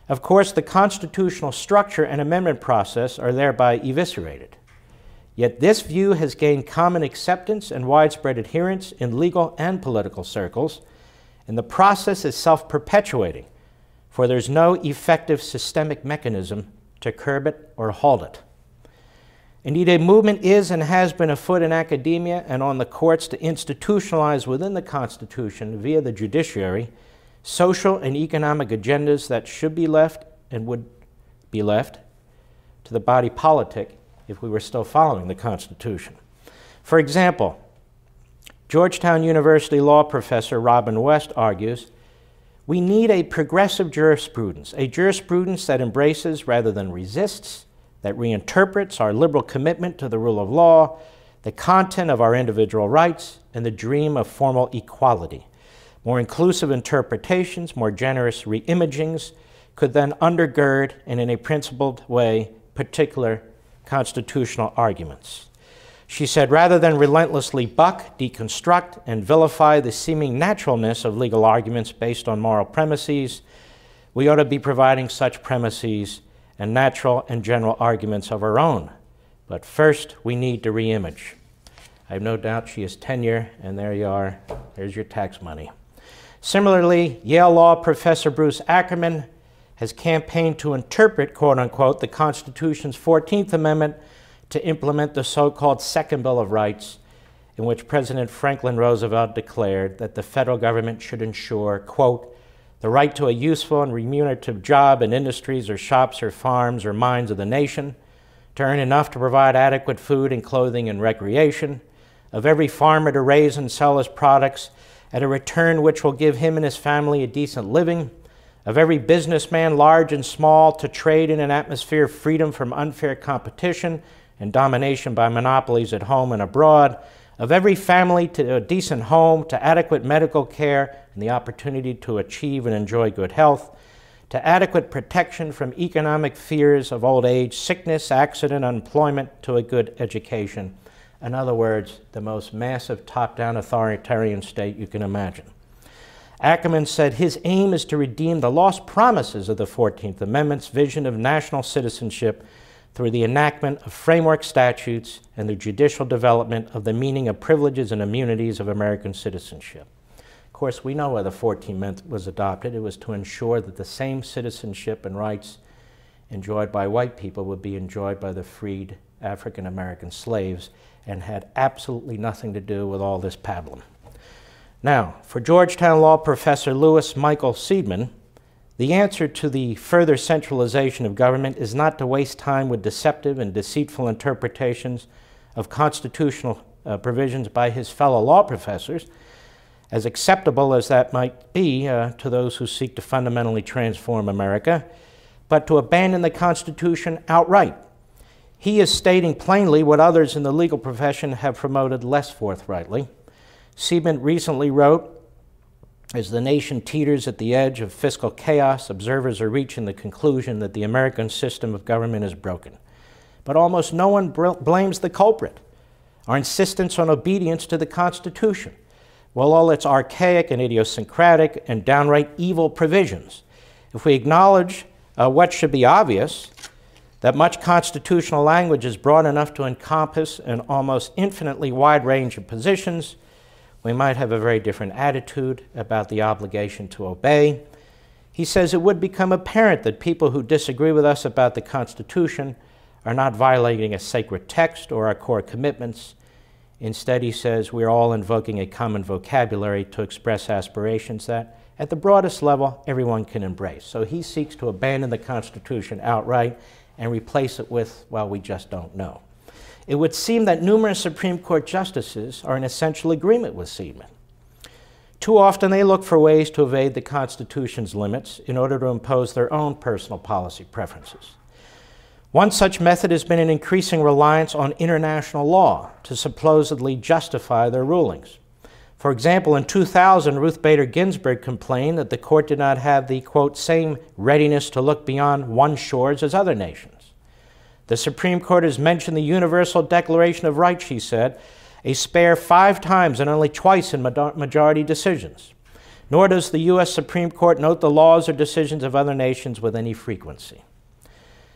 Of course, the constitutional structure and amendment process are thereby eviscerated. Yet this view has gained common acceptance and widespread adherence in legal and political circles, and the process is self-perpetuating, for there's no effective systemic mechanism to curb it or halt it. Indeed, a movement is and has been afoot in academia and on the courts to institutionalize within the Constitution, via the judiciary, social and economic agendas that should be left and would be left to the body politic if we were still following the Constitution. For example, Georgetown University law professor Robin West argues, we need a progressive jurisprudence, a jurisprudence that embraces rather than resists, that reinterprets our liberal commitment to the rule of law, the content of our individual rights, and the dream of formal equality. More inclusive interpretations, more generous reimagings could then undergird and in a principled way particular constitutional arguments. She said, rather than relentlessly buck, deconstruct, and vilify the seeming naturalness of legal arguments based on moral premises, we ought to be providing such premises and natural and general arguments of our own. But first, we need to reimage. I have no doubt she has tenure, and there you are. There's your tax money. Similarly, Yale Law professor Bruce Ackerman has campaigned to interpret, quote unquote, the Constitution's 14th Amendment to implement the so-called Second Bill of Rights, in which President Franklin Roosevelt declared that the federal government should ensure, quote, the right to a useful and remunerative job in industries or shops or farms or mines of the nation, to earn enough to provide adequate food and clothing and recreation, of every farmer to raise and sell his products at a return which will give him and his family a decent living, of every businessman, large and small, to trade in an atmosphere of freedom from unfair competition and domination by monopolies at home and abroad, of every family to a decent home, to adequate medical care and the opportunity to achieve and enjoy good health, to adequate protection from economic fears of old age, sickness, accident, unemployment, to a good education. In other words, the most massive top-down authoritarian state you can imagine. Ackerman said his aim is to redeem the lost promises of the 14th Amendment's vision of national citizenship through the enactment of framework statutes and the judicial development of the meaning of privileges and immunities of American citizenship. Of course, we know why the 14th Amendment was adopted. It was to ensure that the same citizenship and rights enjoyed by white people would be enjoyed by the freed African-American slaves, and had absolutely nothing to do with all this pablum. Now, for Georgetown law professor Louis Michael Seidman, the answer to the further centralization of government is not to waste time with deceptive and deceitful interpretations of constitutional provisions by his fellow law professors, as acceptable as that might be to those who seek to fundamentally transform America, but to abandon the Constitution outright. He is stating plainly what others in the legal profession have promoted less forthrightly. Seidman recently wrote, as the nation teeters at the edge of fiscal chaos, observers are reaching the conclusion that the American system of government is broken. But almost no one blames the culprit, our insistence on obedience to the Constitution, while all its archaic and idiosyncratic and downright evil provisions. If we acknowledge what should be obvious, that much constitutional language is broad enough to encompass an almost infinitely wide range of positions, we might have a very different attitude about the obligation to obey. He says it would become apparent that people who disagree with us about the Constitution are not violating a sacred text or our core commitments. Instead, he says, we're all invoking a common vocabulary to express aspirations that, at the broadest level, everyone can embrace. So he seeks to abandon the Constitution outright and replace it with, well, we just don't know. It would seem that numerous Supreme Court justices are in essential agreement with Seidman. Too often they look for ways to evade the Constitution's limits in order to impose their own personal policy preferences. One such method has been an increasing reliance on international law to supposedly justify their rulings. For example, in 2000, Ruth Bader Ginsburg complained that the court did not have the, quote, same readiness to look beyond one's shores as other nations. The Supreme Court has mentioned the Universal Declaration of Rights, she said, a spare 5 times and only twice in majority decisions. nor does the U.S. Supreme Court note the laws or decisions of other nations with any frequency.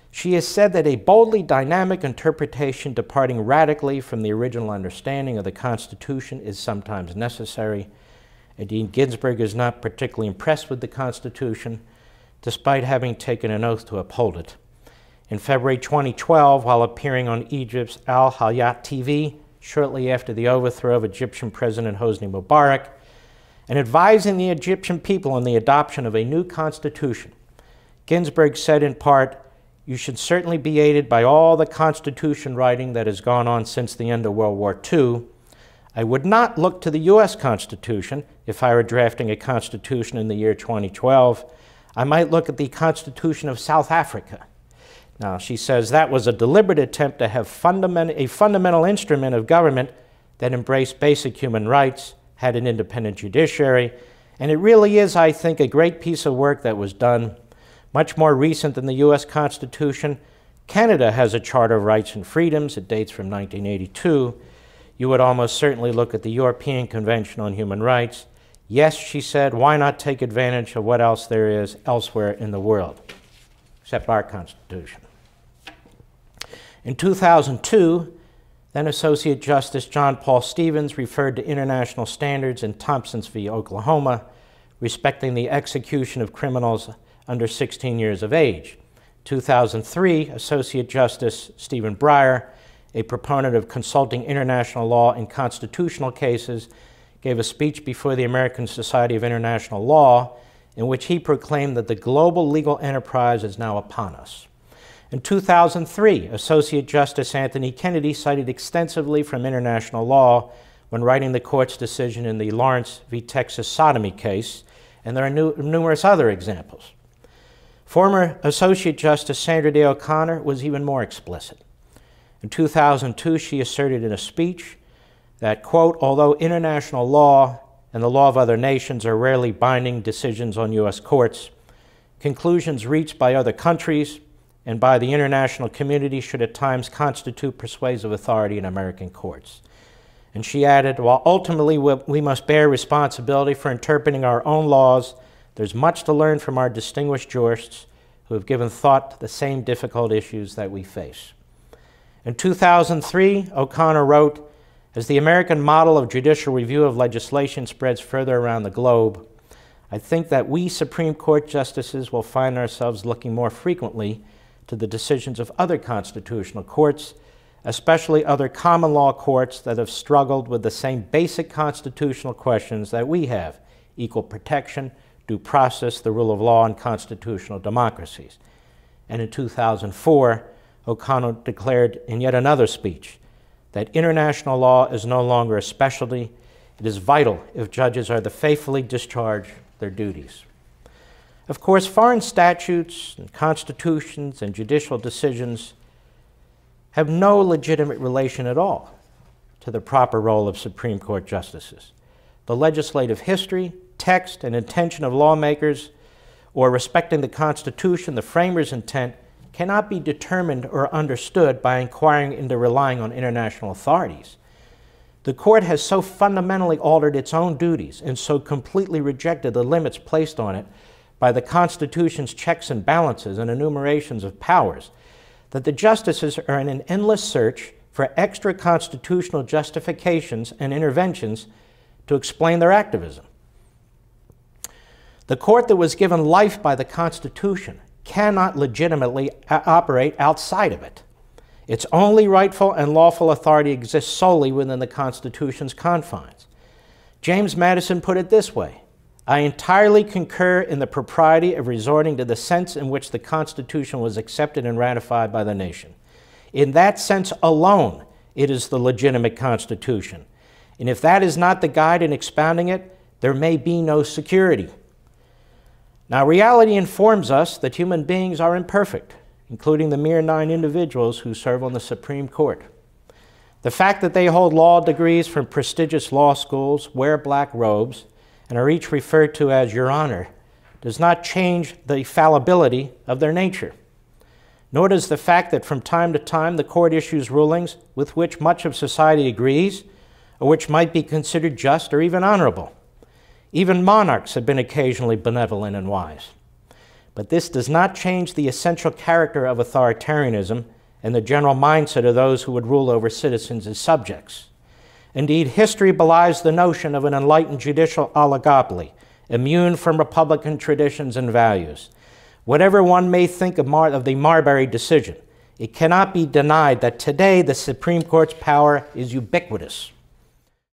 She has said that a boldly dynamic interpretation departing radically from the original understanding of the Constitution is sometimes necessary. Dean Ginsburg is not particularly impressed with the Constitution, despite having taken an oath to uphold it. In February 2012, while appearing on Egypt's Al Hayat TV, shortly after the overthrow of Egyptian President Hosni Mubarak, and advising the Egyptian people on the adoption of a new constitution, Ginsburg said in part, "You should certainly be aided by all the constitution writing that has gone on since the end of World War II. I would not look to the U.S. Constitution if I were drafting a constitution in the year 2012. I might look at the Constitution of South Africa." Now, she says that was a deliberate attempt to have a fundamental instrument of government that embraced basic human rights, had an independent judiciary, and it really is, I think, a great piece of work that was done. Much more recent than the U.S. Constitution, Canada has a Charter of Rights and Freedoms. It dates from 1982. You would almost certainly look at the European Convention on Human Rights. Yes, she said, why not take advantage of what else there is elsewhere in the world, except our Constitution? In 2002, then Associate Justice John Paul Stevens referred to international standards in Thompson v. Oklahoma, respecting the execution of criminals under 16 years of age. 2003, Associate Justice Stephen Breyer, a proponent of consulting international law in constitutional cases, gave a speech before the American Society of International Law in which he proclaimed that the global legal enterprise is now upon us. In 2003, Associate Justice Anthony Kennedy cited extensively from international law when writing the court's decision in the Lawrence v. Texas sodomy case, and there are numerous other examples. Former Associate Justice Sandra Day O'Connor was even more explicit. In 2002, she asserted in a speech that, quote, although international law and the law of other nations are rarely binding decisions on U.S. courts, conclusions reached by other countries and by the international community should at times constitute persuasive authority in American courts. And she added, while ultimately we must bear responsibility for interpreting our own laws, there's much to learn from our distinguished jurists who have given thought to the same difficult issues that we face. In 2003, O'Connor wrote, as the American model of judicial review of legislation spreads further around the globe, I think that we Supreme Court justices will find ourselves looking more frequently to the decisions of other constitutional courts, especially other common law courts that have struggled with the same basic constitutional questions that we have: equal protection, due process, the rule of law, and constitutional democracies. And in 2004, O'Connor declared in yet another speech that international law is no longer a specialty. It is vital if judges are to faithfully discharge their duties. Of course, foreign statutes and constitutions and judicial decisions have no legitimate relation at all to the proper role of Supreme Court justices. The legislative history, text, and intention of lawmakers, or respecting the Constitution, the framers' intent, cannot be determined or understood by inquiring into relying on international authorities. The court has so fundamentally altered its own duties and so completely rejected the limits placed on it by the Constitution's checks and balances and enumerations of powers that the justices are in an endless search for extra constitutional justifications and interventions to explain their activism. The court that was given life by the Constitution cannot legitimately operate outside of it. Its only rightful and lawful authority exists solely within the Constitution's confines. James Madison put it this way: I entirely concur in the propriety of resorting to the sense in which the Constitution was accepted and ratified by the nation. In that sense alone, it is the legitimate Constitution. And if that is not the guide in expounding it, there may be no security. Now, reality informs us that human beings are imperfect, including the mere 9 individuals who serve on the Supreme Court. The fact that they hold law degrees from prestigious law schools, wear black robes, and are each referred to as Your Honor does not change the fallibility of their nature. Nor does the fact that from time to time the court issues rulings with which much of society agrees, or which might be considered just or even honorable. Even monarchs have been occasionally benevolent and wise. But this does not change the essential character of authoritarianism and the general mindset of those who would rule over citizens as subjects. Indeed, history belies the notion of an enlightened judicial oligopoly, immune from Republican traditions and values. Whatever one may think of the Marbury decision, it cannot be denied that today the Supreme Court's power is ubiquitous.